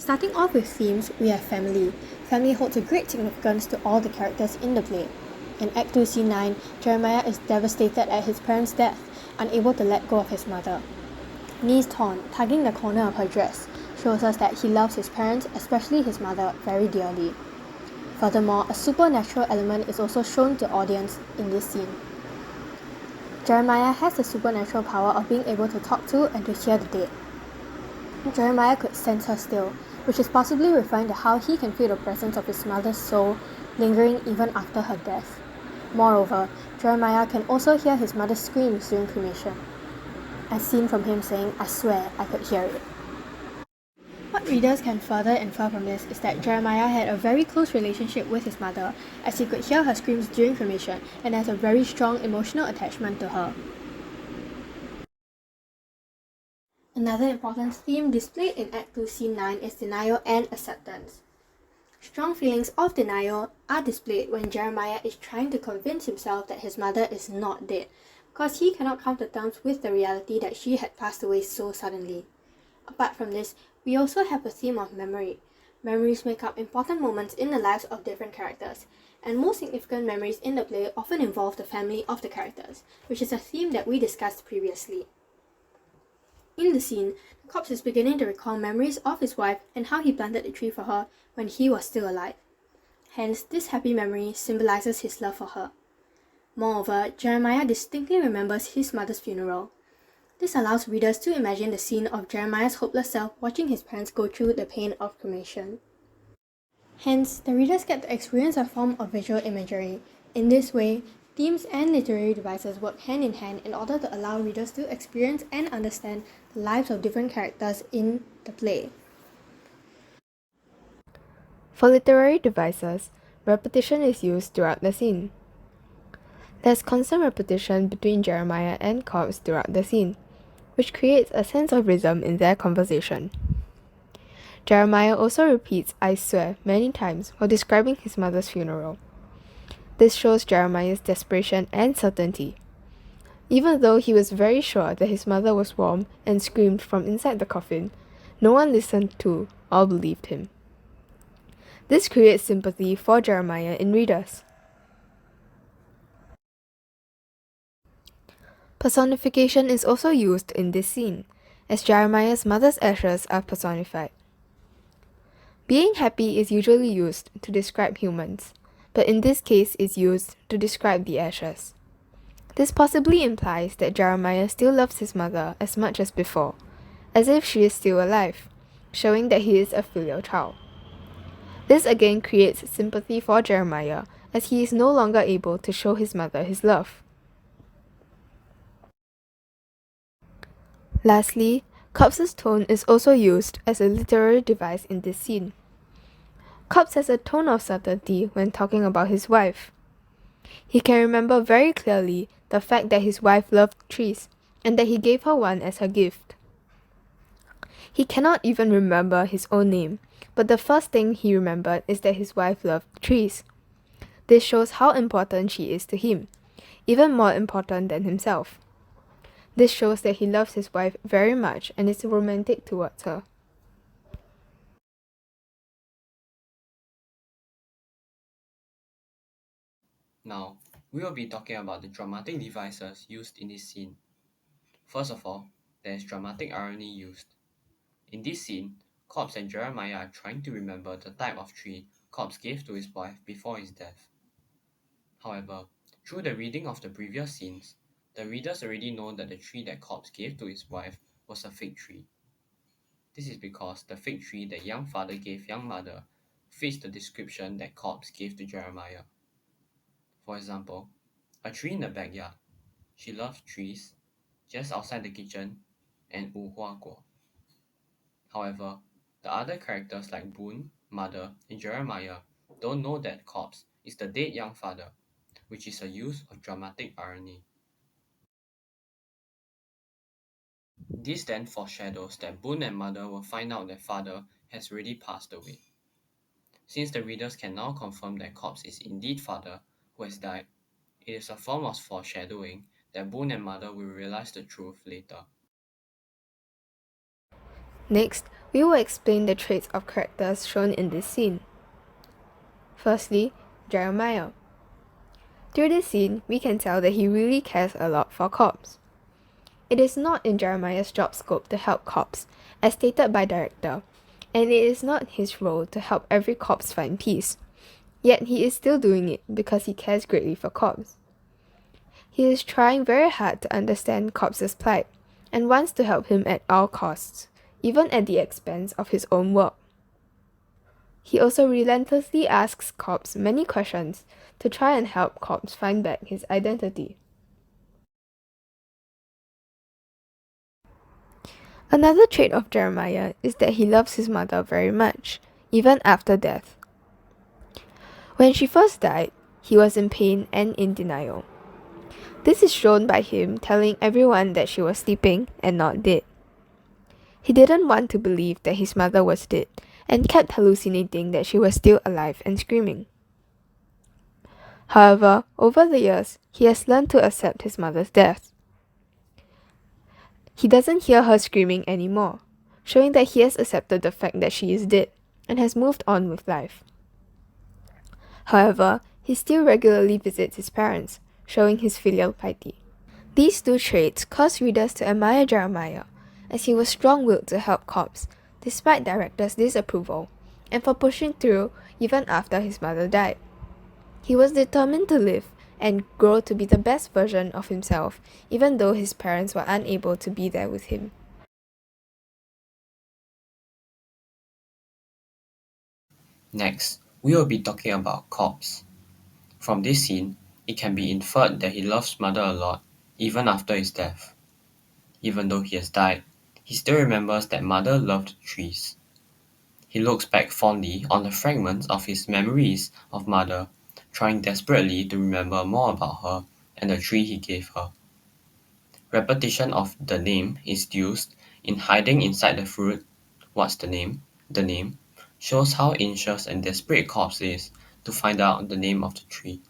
Starting off with themes, we have family. Family holds a great significance to all the characters in the play. In Act 2, Scene 9, Jeremiah is devastated at his parents' death, unable to let go of his mother. Knees torn, tugging the corner of her dress, shows us that he loves his parents, especially his mother, very dearly. Furthermore, a supernatural element is also shown to the audience in this scene. Jeremiah has the supernatural power of being able to talk to and to hear the dead. Jeremiah could sense her still, which is possibly referring to how he can feel the presence of his mother's soul lingering even after her death. Moreover, Jeremiah can also hear his mother's screams during cremation, as seen from him saying, "I swear I could hear it." What readers can further infer from this is that Jeremiah had a very close relationship with his mother, as he could hear her screams during cremation and has a very strong emotional attachment to her. Another important theme displayed in Act 2, Scene 9 is denial and acceptance. Strong feelings of denial are displayed when Jeremiah is trying to convince himself that his mother is not dead, because he cannot come to terms with the reality that she had passed away so suddenly. Apart from this, we also have a theme of memory. Memories make up important moments in the lives of different characters, and most significant memories in the play often involve the family of the characters, which is a theme that we discussed previously. In the scene, the corpse is beginning to recall memories of his wife and how he planted a tree for her when he was still alive. Hence, this happy memory symbolizes his love for her. Moreover, Jeremiah distinctly remembers his mother's funeral. This allows readers to imagine the scene of Jeremiah's hopeless self watching his parents go through the pain of cremation. Hence, the readers get to experience a form of visual imagery. In this way, themes and literary devices work hand in hand in order to allow readers to experience and understand the lives of different characters in the play. For literary devices, repetition is used throughout the scene. There's constant repetition between Jeremiah and Cobbs throughout the scene, which creates a sense of rhythm in their conversation. Jeremiah also repeats "I swear" many times while describing his mother's funeral. This shows Jeremiah's desperation and certainty. Even though he was very sure that his mother was warm and screamed from inside the coffin, no one listened to or believed him. This creates sympathy for Jeremiah in readers. Personification is also used in this scene, as Jeremiah's mother's ashes are personified. Being happy is usually used to describe humans, but in this case is used to describe the ashes. This possibly implies that Jeremiah still loves his mother as much as before, as if she is still alive, showing that he is a filial child. This again creates sympathy for Jeremiah, as he is no longer able to show his mother his love. Lastly, Cobb's tone is also used as a literary device in this scene. Cobbs has a tone of certainty when talking about his wife. He can remember very clearly the fact that his wife loved trees and that he gave her one as her gift. He cannot even remember his own name, but the first thing he remembered is that his wife loved trees. This shows how important she is to him, even more important than himself. This shows that he loves his wife very much and is romantic towards her. Now, we will be talking about the dramatic devices used in this scene. First of all, there is dramatic irony used. In this scene, Cobbs and Jeremiah are trying to remember the type of tree Cobbs gave to his wife before his death. However, through the reading of the previous scenes, the readers already know that the tree that Cobbs gave to his wife was a fig tree. This is because the fig tree that young father gave young mother fits the description that Cobbs gave to Jeremiah. For example, a tree in the backyard. She loves trees, just outside the kitchen, and 无花果. However, the other characters like Boone, Mother, and Jeremiah don't know that Cobbs is the dead young father, which is a use of dramatic irony. This then foreshadows that Boone and Mother will find out that father has already passed away. Since the readers can now confirm that Cobbs is indeed father who has died, it is a form of foreshadowing that Boone and Mother will realize the truth later. Next, We will explain the traits of characters shown in this scene. Firstly, Jeremiah. Through this scene, we can tell that he really cares a lot for Cobbs. It is not in Jeremiah's job scope to help Cobbs, as stated by director, and it is not his role to help every Cobbs find peace. Yet he is still doing it because he cares greatly for Cobbs. He is trying very hard to understand Cobbs' plight and wants to help him at all costs, even at the expense of his own work. He also relentlessly asks Cobbs many questions to try and help Cobbs find back his identity. Another trait of Jeremiah is that he loves his mother very much, even after death. When she first died, he was in pain and in denial. This is shown by him telling everyone that she was sleeping and not dead. He didn't want to believe that his mother was dead and kept hallucinating that she was still alive and screaming. However, over the years, he has learned to accept his mother's death. He doesn't hear her screaming anymore, showing that he has accepted the fact that she is dead and has moved on with life. However, he still regularly visits his parents, showing his filial piety. These two traits cause readers to admire Jeremiah, as he was strong-willed to help Cobbs, despite directors' disapproval, and for pushing through even after his mother died. He was determined to live and grow to be the best version of himself, even though his parents were unable to be there with him. Next, we will be talking about Cobbs. From this scene, it can be inferred that he loves mother a lot, even after his death. Even though he has died, he still remembers that mother loved trees. He looks back fondly on the fragments of his memories of mother, trying desperately to remember more about her and the tree he gave her. Repetition of the name is used in hiding inside the fruit. What's the name? The name shows how anxious and desperate Cobbs is to find out the name of the tree.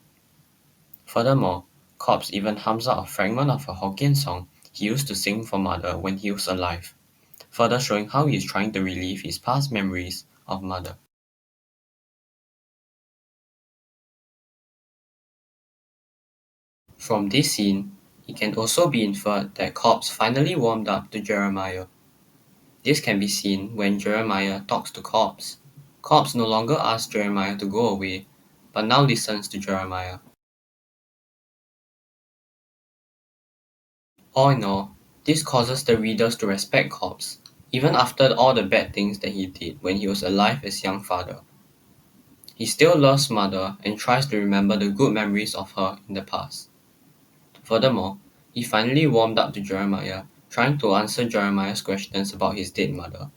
Furthermore, Cobbs even hums out a fragment of a Hokkien song he used to sing for mother when he was alive, further showing how he is trying to relive his past memories of mother. From this scene, it can also be inferred that Cobbs finally warmed up to Jeremiah. This can be seen when Jeremiah talks to Cobbs. Cobbs no longer asks Jeremiah to go away, but now listens to Jeremiah. All in all, this causes the readers to respect Cobbs, even after all the bad things that he did when he was alive as young father. He still loves mother and tries to remember the good memories of her in the past. Furthermore, he finally warmed up to Jeremiah, trying to answer Jeremiah's questions about his dead mother.